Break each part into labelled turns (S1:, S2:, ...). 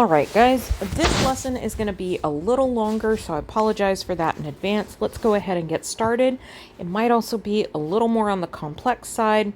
S1: Alright guys, this lesson is going to be a little longer, so I apologize for that in advance. Let's go ahead and get started. It might also be a little more on the complex side.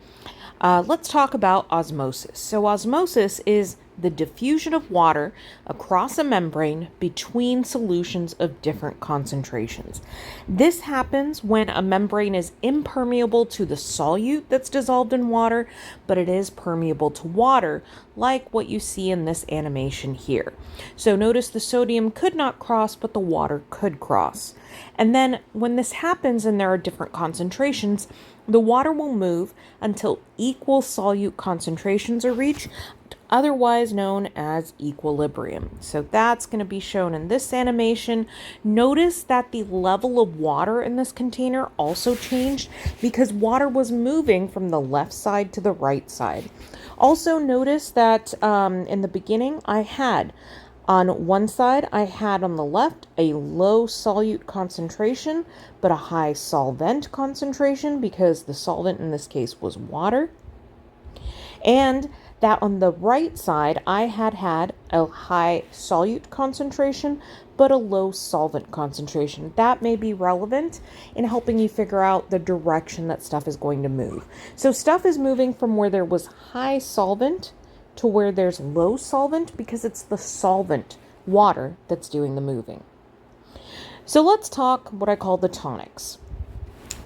S1: Let's talk about osmosis. So osmosis is the diffusion of water across a membrane between solutions of different concentrations. This happens when a membrane is impermeable to the solute that's dissolved in water, but it is permeable to water, like what you see in this animation here. So notice the sodium could not cross, but the water could cross. And then when this happens and there are different concentrations, the water will move until equal solute concentrations are reached, otherwise known as equilibrium. So that's going to be shown in this animation. Notice that the level of water in this container also changed because water was moving from the left side to the right side. Also notice that in the beginning I had on one side, I had on the left a low solute concentration, but a high solvent concentration because the solvent in this case was water. And that on the right side, I had a high solute concentration, but a low solvent concentration. That may be relevant in helping you figure out the direction that stuff is going to move. So stuff is moving from where there was high solvent to where there's low solvent because it's the solvent, water, that's doing the moving. So let's talk what I call the tonics.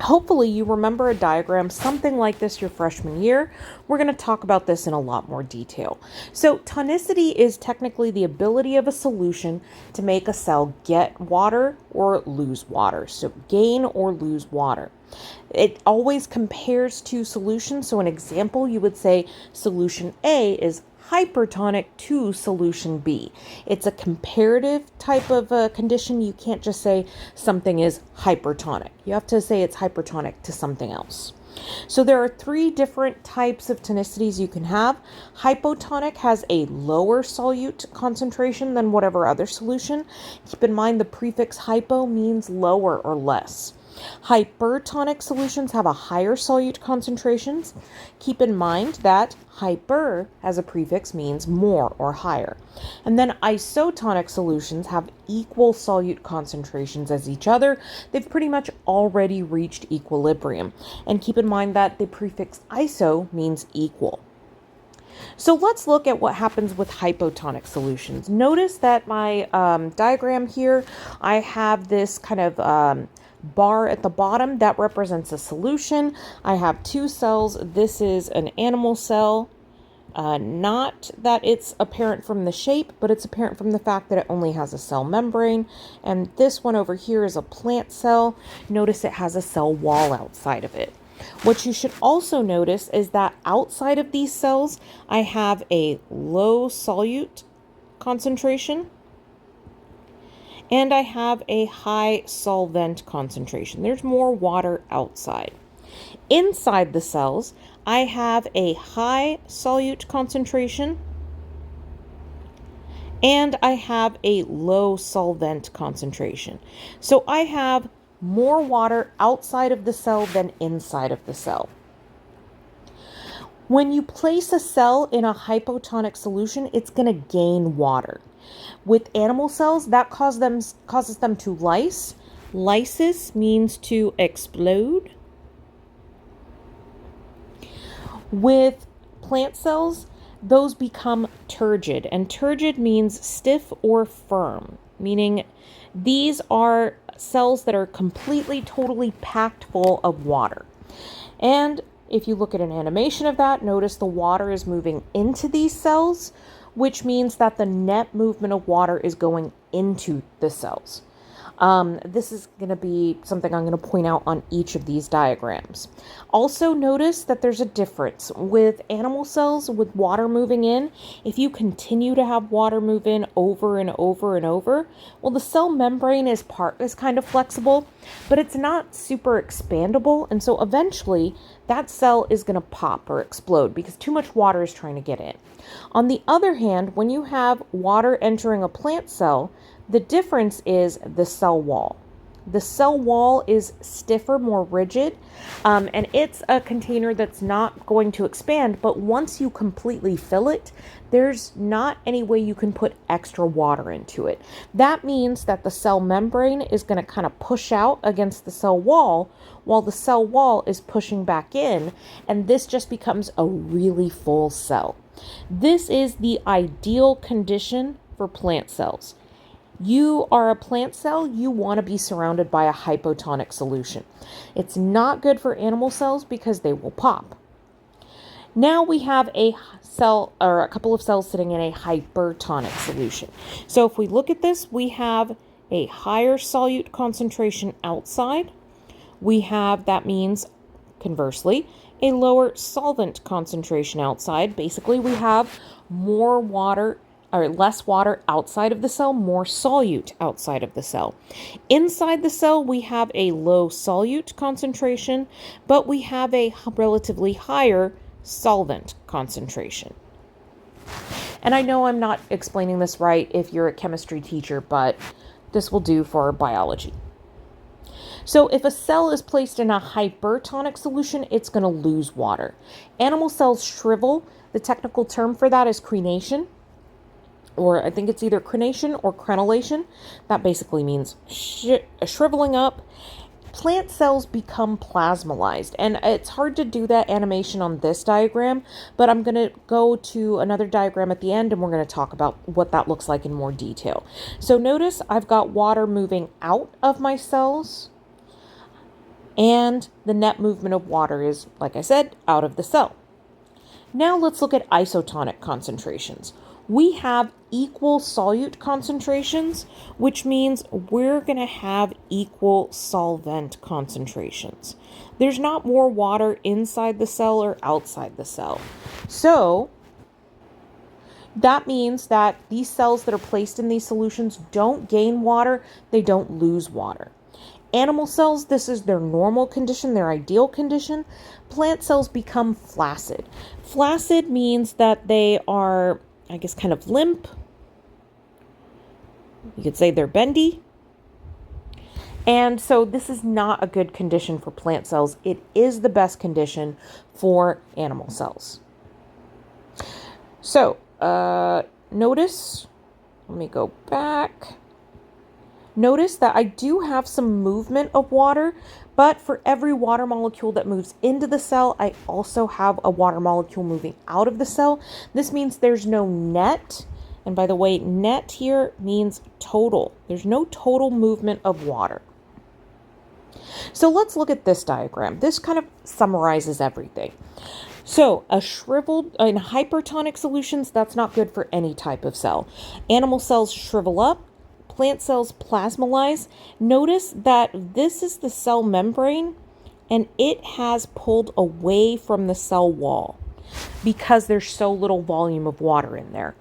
S1: Hopefully you remember a diagram something like this your freshman year. We're going to talk about this in a lot more detail. So tonicity is technically the ability of a solution to make a cell get water or lose water. So gain or lose water. It always compares to solutions. So an example, you would say solution A is hypertonic to solution B. It's a comparative type of condition. You can't just say something is hypertonic. You have to say it's hypertonic to something else. So there are three different types of tonicities you can have. Hypotonic has a lower solute concentration than whatever other solution. Keep in mind the prefix hypo means lower or less. Hypertonic solutions have a higher solute concentrations. Keep in mind that hyper as a prefix means more or higher. And then isotonic solutions have equal solute concentrations as each other. They've pretty much already reached equilibrium. And keep in mind that the prefix iso means equal. So let's look at what happens with hypotonic solutions. Notice that my diagram here, I have this kind of bar at the bottom that represents a solution. I have two cells. This is an animal cell. Not that it's apparent from the shape, but it's apparent from the fact that it only has a cell membrane. And this one over here is a plant cell. Notice it has a cell wall outside of it. What you should also notice is that outside of these cells, I have a low solute concentration and I have a high solvent concentration. There's more water outside. Inside the cells, I have a high solute concentration and I have a low solvent concentration. So I have more water outside of the cell than inside of the cell. When you place a cell in a hypotonic solution, it's going to gain water. With animal cells, that causes them to lyse. Lysis means to explode. With plant cells, those become turgid, and turgid means stiff or firm, meaning these are cells that are completely, totally packed full of water. And if you look at an animation of that, notice the water is moving into these cells, which means that the net movement of water is going into the cells. This is going to be something I'm going to point out on each of these diagrams. Also notice that there's a difference with animal cells with water moving in. If you continue to have water move in over and over and over, well, the cell membrane is kind of flexible, but it's not super expandable. And so eventually that cell is going to pop or explode because too much water is trying to get in. On the other hand, when you have water entering a plant cell, the difference is the cell wall. The cell wall is stiffer, more rigid, and it's a container that's not going to expand, but once you completely fill it, there's not any way you can put extra water into it. That means that the cell membrane is going to kind of push out against the cell wall while the cell wall is pushing back in, and this just becomes a really full cell. This is the ideal condition for plant cells. You are a plant cell, you want to be surrounded by a hypotonic solution. It's not good for animal cells because they will pop. Now we have a cell or a couple of cells sitting in a hypertonic solution. So if we look at this, we have a higher solute concentration outside. That means conversely, a lower solvent concentration outside. Basically, we have more water or less water outside of the cell, more solute outside of the cell. Inside the cell, we have a low solute concentration, but we have a relatively higher solvent concentration. And I know I'm not explaining this right if you're a chemistry teacher, but this will do for biology. So if a cell is placed in a hypertonic solution, it's going to lose water. Animal cells shrivel. The technical term for that is crenation. Or I think it's either crenation or crenellation. That basically means shriveling up. Plant cells become plasmolized, and it's hard to do that animation on this diagram, but I'm going to go to another diagram at the end and we're going to talk about what that looks like in more detail. So notice I've got water moving out of my cells, and the net movement of water is, like I said, out of the cell. Now let's look at isotonic concentrations. We have equal solute concentrations, which means we're going to have equal solvent concentrations. There's not more water inside the cell or outside the cell. So that means that these cells that are placed in these solutions don't gain water, they don't lose water. Animal cells, this is their normal condition, their ideal condition. Plant cells become flaccid. Flaccid means that they are, I guess, kind of limp. You could say they're bendy. And so this is not a good condition for plant cells. It is the best condition for animal cells. So notice, let me go back. Notice that I do have some movement of water, but for every water molecule that moves into the cell, I also have a water molecule moving out of the cell. This means there's no net. And by the way, net here means total. There's no total movement of water. So let's look at this diagram. This kind of summarizes everything. So a shriveled, in hypertonic solutions, that's not good for any type of cell. Animal cells shrivel up. Plant cells plasmolize. Notice that this is the cell membrane and it has pulled away from the cell wall because there's so little volume of water in there.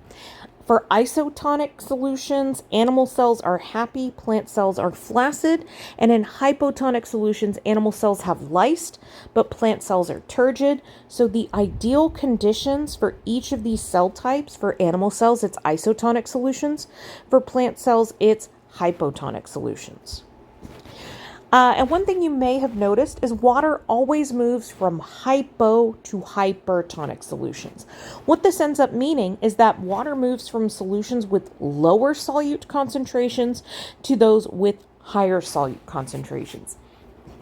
S1: For isotonic solutions, animal cells are happy, plant cells are flaccid, and in hypotonic solutions, animal cells have lysed, but plant cells are turgid. So the ideal conditions for each of these cell types, for animal cells, it's isotonic solutions. For plant cells, it's hypotonic solutions. And one thing you may have noticed is water always moves from hypo to hypertonic solutions. What this ends up meaning is that water moves from solutions with lower solute concentrations to those with higher solute concentrations.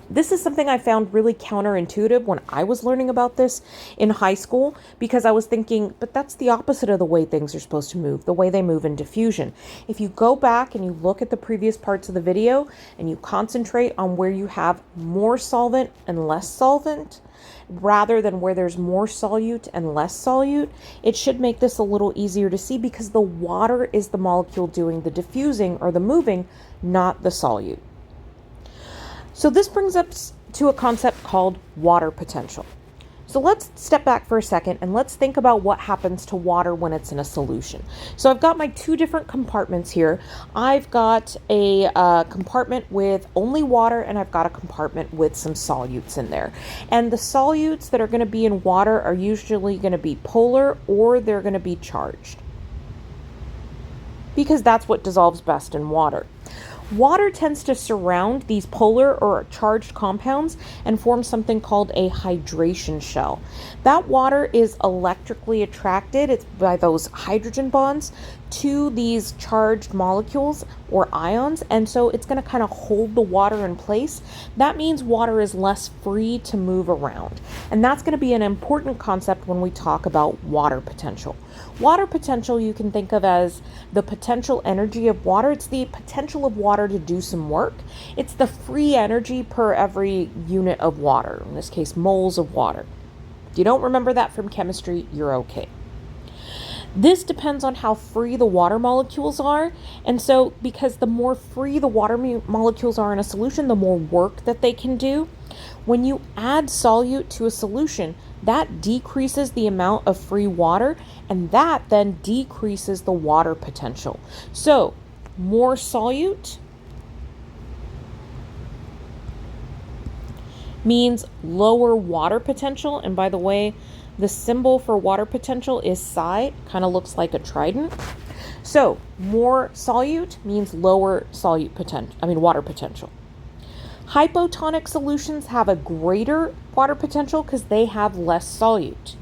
S1: This is something I found really counterintuitive when I was learning about this in high school, because I was thinking, but that's the opposite of the way things are supposed to move, the way they move in diffusion. If you go back and you look at the previous parts of the video and you concentrate on where you have more solvent and less solvent, rather than where there's more solute and less solute, it should make this a little easier to see because the water is the molecule doing the diffusing or the moving, not the solute. So this brings us to a concept called water potential. So let's step back for a second and let's think about what happens to water when it's in a solution. So I've got my two different compartments here. I've got a compartment with only water and I've got a compartment with some solutes in there. And the solutes that are going to be in water are usually going to be polar or they're going to be charged, because that's what dissolves best in water. Water tends to surround these polar or charged compounds and form something called a hydration shell. That water is electrically attracted by those hydrogen bonds to these charged molecules or ions, and so it's going to kind of hold the water in place. That means water is less free to move around, and that's going to be an important concept when we talk about water potential. Water potential you can think of as the potential energy of water. It's the potential of water to do some work. It's the free energy per every unit of water, in this case moles of water. If you don't remember that from chemistry, you're okay. This depends on how free the water molecules are, and so because the more free the water molecules are in a solution, the more work that they can do. When you add solute to a solution, that decreases the amount of free water, and that then decreases the water potential. So, more solute means lower water potential, and by the way, the symbol for water potential is psi, kind of looks like a trident. So, more solute means lower water potential. Hypotonic solutions have a greater water potential because they have less solute.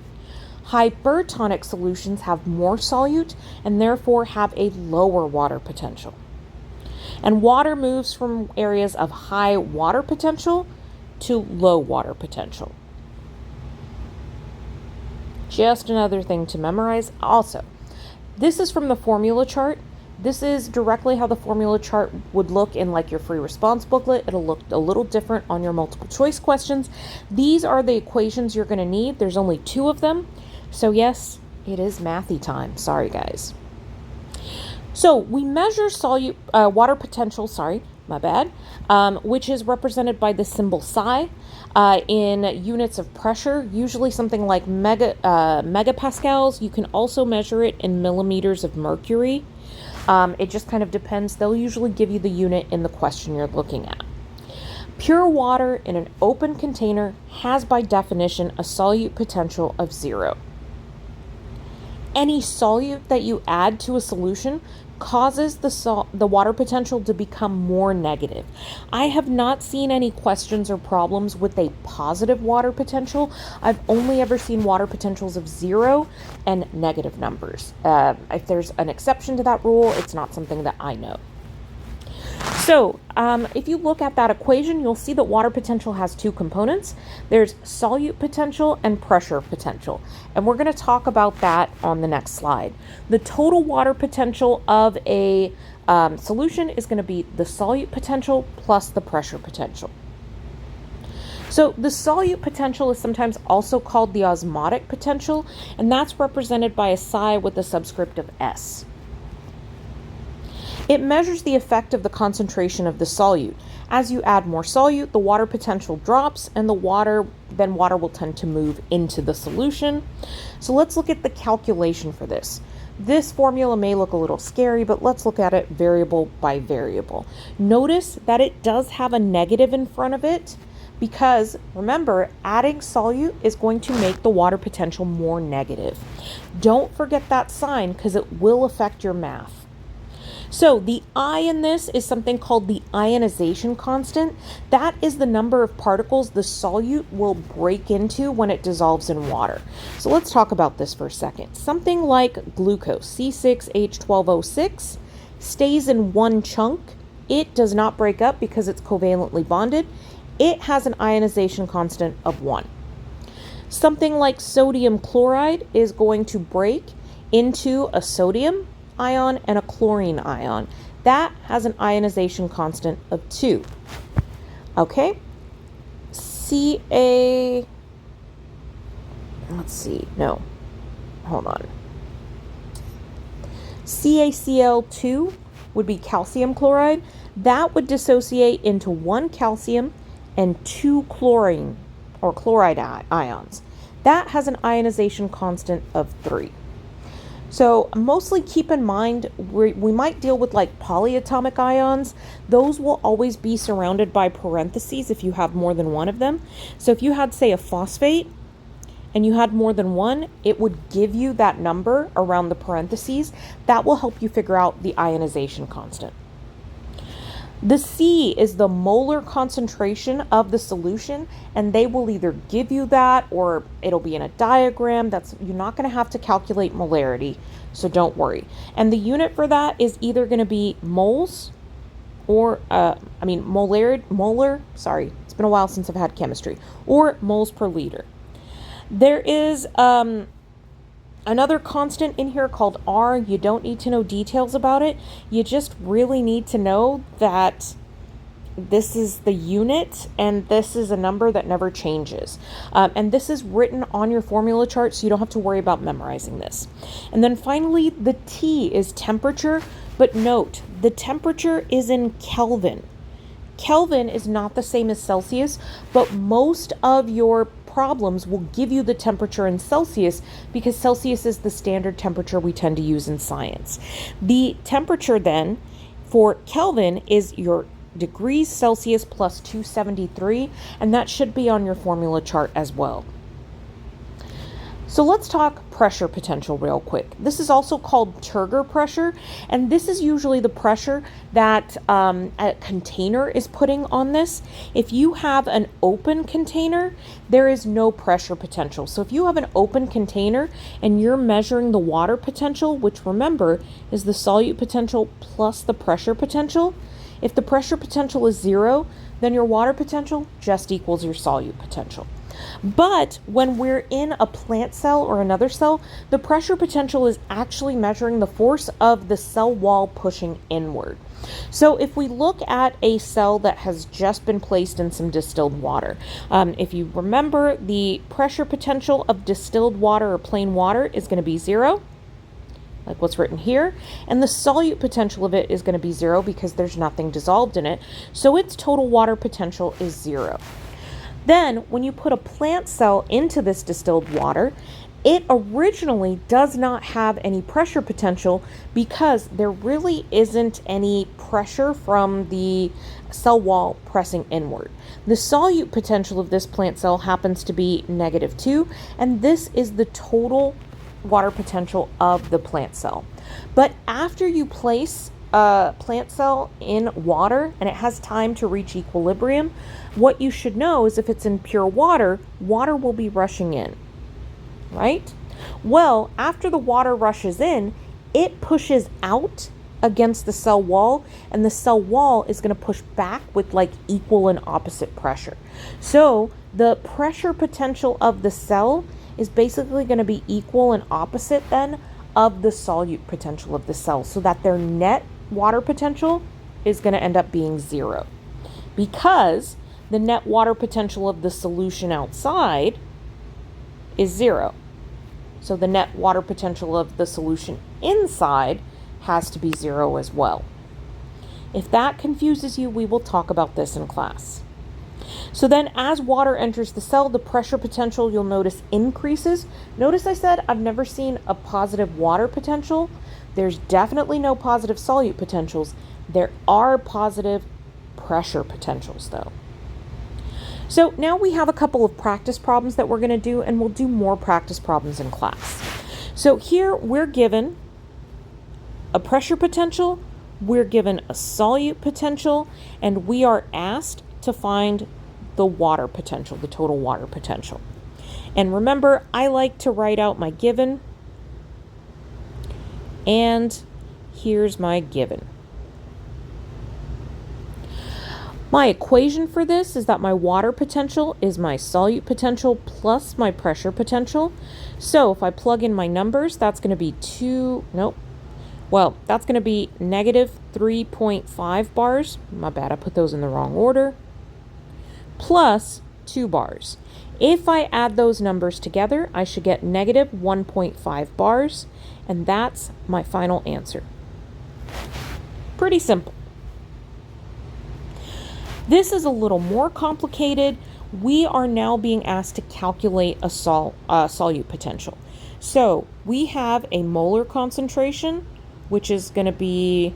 S1: Hypertonic solutions have more solute and therefore have a lower water potential. And water moves from areas of high water potential to low water potential. Just another thing to memorize. Also, this is from the formula chart. This is directly how the formula chart would look in like your free response booklet. It'll look a little different on your multiple choice questions. These are the equations you're going to need. There's only 2 of them. So yes, it is mathy time. Sorry, guys. So we measure water potential, which is represented by the symbol psi in units of pressure, usually something like megapascals. You can also measure it in millimeters of mercury. It just kind of depends. They'll usually give you the unit in the question you're looking at. Pure water in an open container has by definition a solute potential of 0. Any solute that you add to a solution causes the water potential to become more negative. I have not seen any questions or problems with a positive water potential. I've only ever seen water potentials of 0 and negative numbers. If there's an exception to that rule, it's not something that I know. So if you look at that equation, you'll see that water potential has 2 components. There's solute potential and pressure potential. And we're going to talk about that on the next slide. The total water potential of a solution is going to be the solute potential plus the pressure potential. So the solute potential is sometimes also called the osmotic potential, and that's represented by a psi with a subscript of S. It measures the effect of the concentration of the solute. As you add more solute, the water potential drops, and water will tend to move into the solution. So let's look at the calculation for this. This formula may look a little scary, but let's look at it variable by variable. Notice that it does have a negative in front of it because, remember, adding solute is going to make the water potential more negative. Don't forget that sign because it will affect your math. So the I in this is something called the ionization constant. That is the number of particles the solute will break into when it dissolves in water. So let's talk about this for a second. Something like glucose, C6H12O6, stays in one chunk. It does not break up because it's covalently bonded. It has an ionization constant of 1. Something like sodium chloride is going to break into a sodium ion and a chlorine ion. That has an ionization constant of 2. Okay? CaCl2 would be calcium chloride. That would dissociate into 1 calcium and 2 chlorine or chloride ions. That has an ionization constant of 3. So mostly keep in mind, we might deal with like polyatomic ions. Those will always be surrounded by parentheses if you have more than one of them. So if you had, say, a phosphate and you had more than one, it would give you that number around the parentheses. That will help you figure out the ionization constant. The C is the molar concentration of the solution, and they will either give you that or it'll be in a diagram. You're not going to have to calculate molarity, so don't worry. And the unit for that is either going to be moles or, molar, sorry, it's been a while since I've had chemistry, or moles per liter. There is another constant in here called R. You don't need to know details about it. You just really need to know that this is the unit and this is a number that never changes. And this is written on your formula chart, so you don't have to worry about memorizing this. And then finally, the T is temperature, but note, the temperature is in Kelvin. Kelvin is not the same as Celsius, but most of your problems will give you the temperature in Celsius because Celsius is the standard temperature we tend to use in science. The temperature then for Kelvin is your degrees Celsius plus 273, and that should be on your formula chart as well. So let's talk pressure potential real quick. This is also called turgor pressure, and this is usually the pressure that a container is putting on this. If you have an open container, there is no pressure potential. So if you have an open container and you're measuring the water potential, which remember is the solute potential plus the pressure potential, if the pressure potential is 0, then your water potential just equals your solute potential. But when we're in a plant cell or another cell, the pressure potential is actually measuring the force of the cell wall pushing inward. So if we look at a cell that has just been placed in some distilled water, if you remember, the pressure potential of distilled water or plain water is going to be 0, like what's written here, and the solute potential of it is going to be 0 because there's nothing dissolved in it, so its total water potential is 0. Then, when you put a plant cell into this distilled water, it originally does not have any pressure potential because there really isn't any pressure from the cell wall pressing inward. The solute potential of this plant cell happens to be -2, and this is the total water potential of the plant cell. But after you place a plant cell in water and it has time to reach equilibrium, what you should know is if it's in pure water, water will be rushing in, right? Well, after the water rushes in, it pushes out against the cell wall, and the cell wall is going to push back with like equal and opposite pressure. So the pressure potential of the cell is basically going to be equal and opposite then of the solute potential of the cell, so that their net water potential is going to end up being 0, because the net water potential of the solution outside is 0. So the net water potential of the solution inside has to be 0 as well. If that confuses you, we will talk about this in class. So then as water enters the cell, the pressure potential, you'll notice, increases. Notice I said I've never seen a positive water potential. There's definitely no positive solute potentials. There are positive pressure potentials though. So now we have a couple of practice problems that we're going to do, and we'll do more practice problems in class. So here we're given a pressure potential, we're given a solute potential, and we are asked to find the water potential, the total water potential. And remember, I like to write out my given, and here's my given. My equation for this is that my water potential is my solute potential plus my pressure potential. So if I plug in my numbers, that's going to be that's going to be -3.5 bars. My bad, I put those in the wrong order. Plus 2 bars. If I add those numbers together, I should get -1.5 bars, and that's my final answer. Pretty simple. This is a little more complicated. We are now being asked to calculate a solute potential. So we have a molar concentration, which is going to be,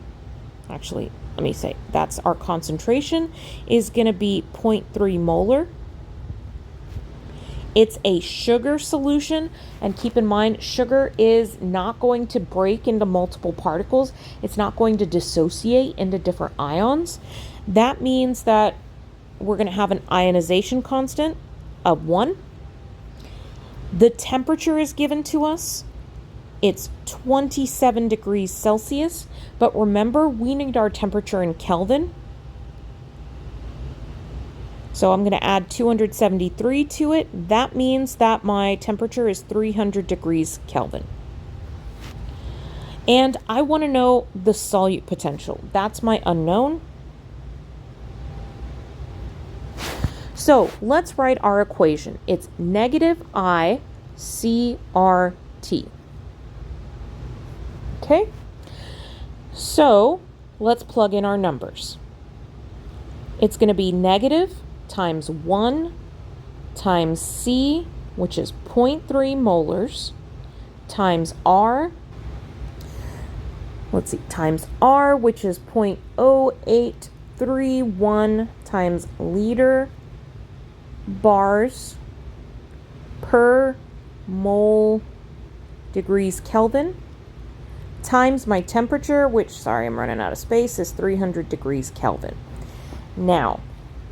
S1: actually, let me say, that's our concentration, is going to be 0.3 molar. It's a sugar solution, and keep in mind, sugar is not going to break into multiple particles. It's not going to dissociate into different ions. That means that we're going to have an ionization constant of 1. The temperature is given to us. It's 27 degrees Celsius, but remember, we need our temperature in Kelvin. So I'm going to add 273 to it. That means that my temperature is 300 degrees Kelvin. And I want to know the solute potential. That's my unknown. So let's write our equation. It's negative I CRT. Okay? So let's plug in our numbers. It's going to be negative times 1 times C, which is 0.3 molars, times R, times R, which is 0.0831 times liter bars per mole degrees Kelvin, times my temperature, which, sorry, I'm running out of space, is 300 degrees Kelvin. Now,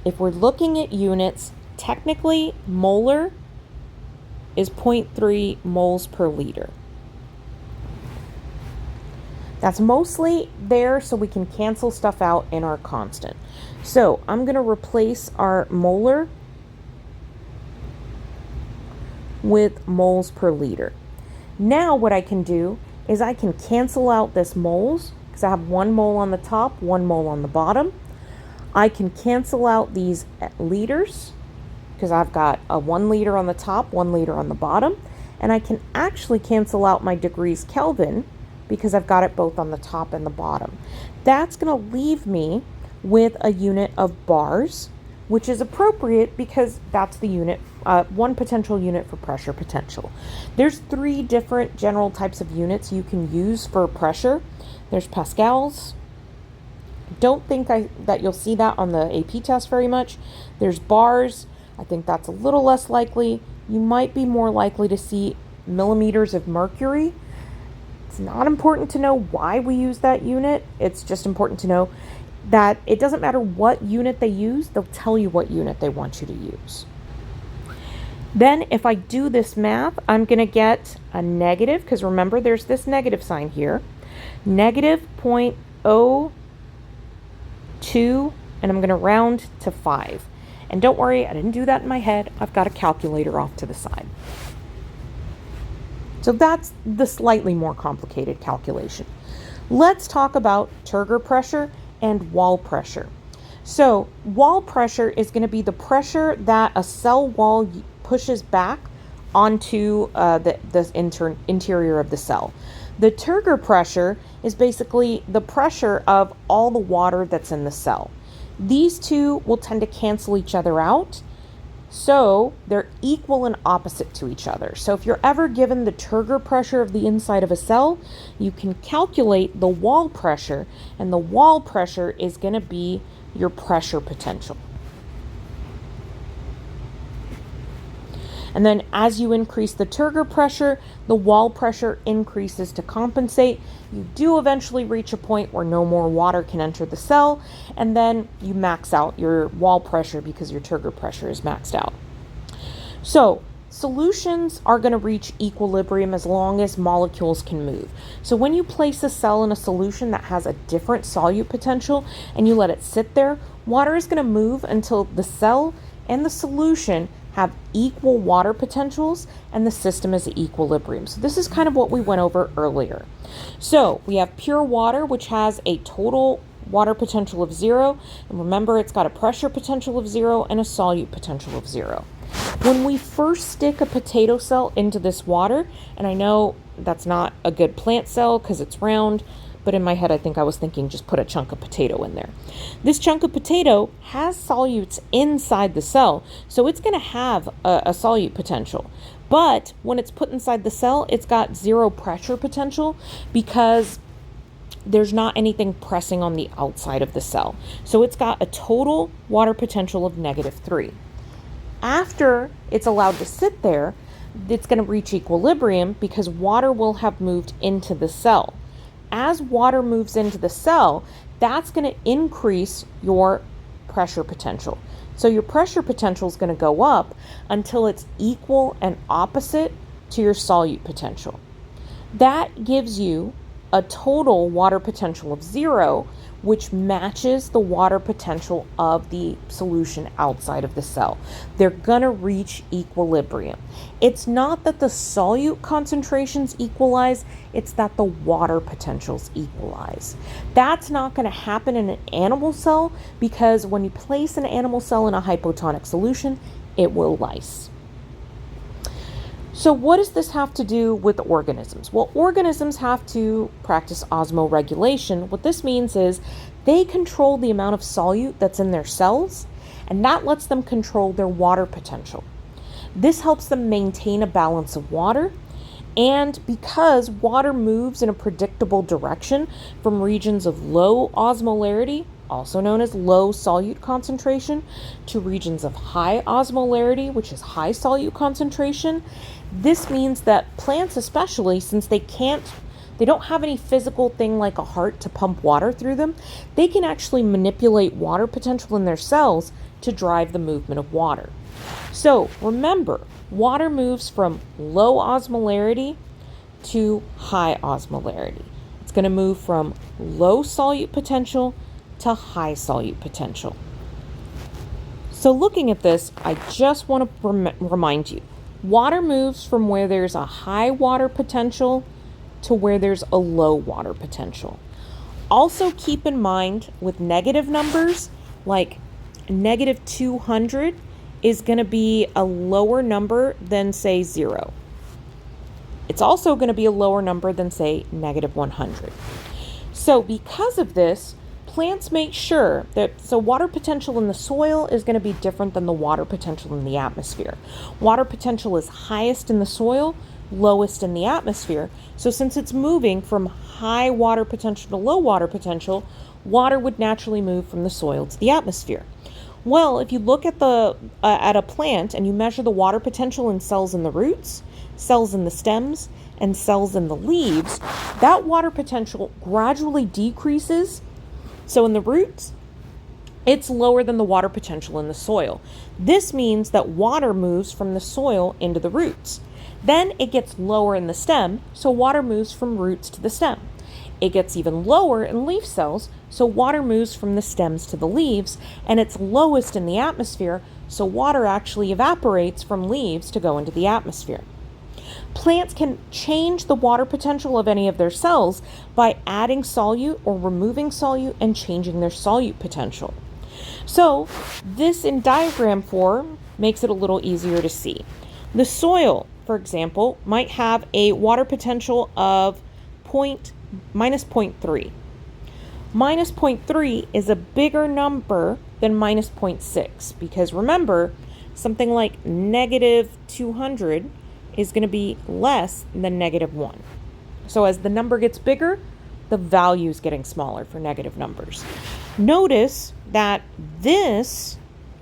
S1: if we're looking at units, technically molar is 0.3 moles per liter. That's mostly there so we can cancel stuff out in our constant. So I'm going to replace our molar with moles per liter. Now what I can do is I can cancel out this moles, because I have 1 mole on the top, 1 mole on the bottom. I can cancel out these liters, because I've got a 1 liter on the top, 1 liter on the bottom. And I can actually cancel out my degrees Kelvin, because I've got it both on the top and the bottom. That's going to leave me with a unit of bars, which is appropriate because that's the unit, 1 potential unit for pressure potential. There's 3 different general types of units you can use for pressure. There's pascals. Don't think that you'll see that on the AP test very much. There's bars. I think that's a little less likely. You might be more likely to see millimeters of mercury. It's not important to know why we use that unit. It's just important to know that it doesn't matter what unit they use, they'll tell you what unit they want you to use. Then if I do this math, I'm going to get a negative, because remember there's this negative sign here, negative 0.02, and I'm going to round to 5. And don't worry, I didn't do that in my head. I've got a calculator off to the side. So that's the slightly more complicated calculation. Let's talk about turgor pressure and wall pressure. So wall pressure is going to be the pressure that a cell wall pushes back onto the interior of the cell. The turgor pressure is basically the pressure of all the water that's in the cell. These two will tend to cancel each other out, so they're equal and opposite to each other. So if you're ever given the turgor pressure of the inside of a cell, you can calculate the wall pressure, and the wall pressure is going to be your pressure potential. And then as you increase the turgor pressure, the wall pressure increases to compensate. You do eventually reach a point where no more water can enter the cell, and then you max out your wall pressure because your turgor pressure is maxed out. So solutions are going to reach equilibrium as long as molecules can move. So when you place a cell in a solution that has a different solute potential and you let it sit there, water is going to move until the cell and the solution have equal water potentials and the system is at equilibrium. So this is kind of what we went over earlier. So we have pure water, which has a total water potential of 0. And remember, it's got a pressure potential of 0 and a solute potential of 0. When we first stick a potato cell into this water, and I know that's not a good plant cell because it's round, but in my head I think I was thinking just put a chunk of potato in there. This chunk of potato has solutes inside the cell, so it's going to have a solute potential. But when it's put inside the cell, it's got 0 pressure potential because there's not anything pressing on the outside of the cell. So it's got a total water potential of -3. After it's allowed to sit there, it's going to reach equilibrium because water will have moved into the cell. As water moves into the cell, that's going to increase your pressure potential. So your pressure potential is going to go up until it's equal and opposite to your solute potential. That gives you a total water potential of 0, which matches the water potential of the solution outside of the cell. They're going to reach equilibrium. It's not that the solute concentrations equalize, it's that the water potentials equalize. That's not going to happen in an animal cell because when you place an animal cell in a hypotonic solution, it will lyse. So what does this have to do with organisms? Well, organisms have to practice osmoregulation. What this means is they control the amount of solute that's in their cells, and that lets them control their water potential. This helps them maintain a balance of water, and because water moves in a predictable direction from regions of low osmolarity, also known as low solute concentration, to regions of high osmolarity, which is high solute concentration. This means that plants, especially since they don't have any physical thing like a heart to pump water through them, they can actually manipulate water potential in their cells to drive the movement of water. So remember, water moves from low osmolarity to high osmolarity. It's going to move from low solute potential to high solute potential. So looking at this, I just want to remind you, water moves from where there's a high water potential to where there's a low water potential. Also keep in mind with negative numbers, like negative 200 is going to be a lower number than, say, 0. It's also going to be a lower number than, say, negative 100. So because of this, plants make sure that, water potential in the soil is going to be different than the water potential in the atmosphere. Water potential is highest in the soil, lowest in the atmosphere. So since it's moving from high water potential to low water potential, water would naturally move from the soil to the atmosphere. Well, if you look at a plant and you measure the water potential in cells in the roots, cells in the stems, and cells in the leaves, that water potential gradually decreases. So in the roots, it's lower than the water potential in the soil. This means that water moves from the soil into the roots. Then it gets lower in the stem, so water moves from roots to the stem. It gets even lower in leaf cells, so water moves from the stems to the leaves, and it's lowest in the atmosphere, so water actually evaporates from leaves to go into the atmosphere. Plants can change the water potential of any of their cells by adding solute or removing solute and changing their solute potential. So this in diagram form makes it a little easier to see. The soil, for example, might have a water potential of minus 0.3. Minus 0.3 is a bigger number than minus 0.6 because remember, something like negative 200 is going to be less than negative 1. So as the number gets bigger, the value is getting smaller for negative numbers. Notice that this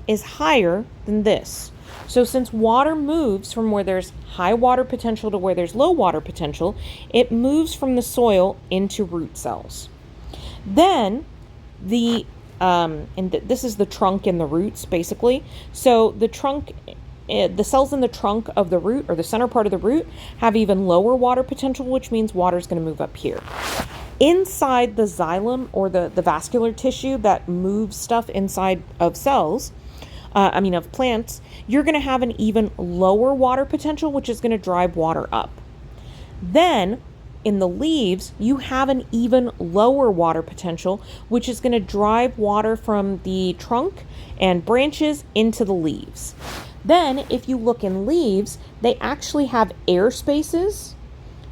S1: is higher than this. So since water moves from where there's high water potential to where there's low water potential, it moves from the soil into root cells. Then this is the trunk and the roots basically. So the cells in the trunk of the root or the center part of the root have even lower water potential, which means water is going to move up here. Inside the xylem or the vascular tissue that moves stuff inside of cells, of plants, you're going to have an even lower water potential, which is going to drive water up. Then in the leaves, you have an even lower water potential, which is going to drive water from the trunk and branches into the leaves. Then if you look in leaves, they actually have air spaces.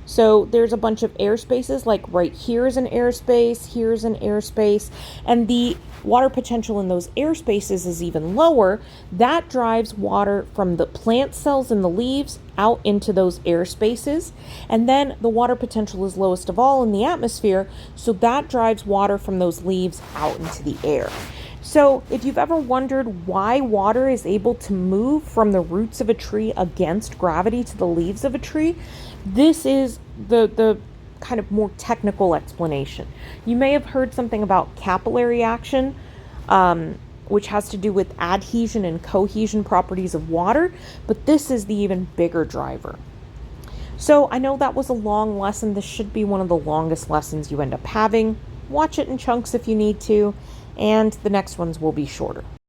S1: So there's a bunch of air spaces, like right here is an air space, here's an air space, and the water potential in those air spaces is even lower. That drives water from the plant cells in the leaves out into those air spaces. And then the water potential is lowest of all in the atmosphere, so that drives water from those leaves out into the air. So, if you've ever wondered why water is able to move from the roots of a tree against gravity to the leaves of a tree, this is the kind of more technical explanation. You may have heard something about capillary action, which has to do with adhesion and cohesion properties of water, but this is the even bigger driver. So I know that was a long lesson. This should be one of the longest lessons you end up having. Watch it in chunks if you need to, and the next ones will be shorter.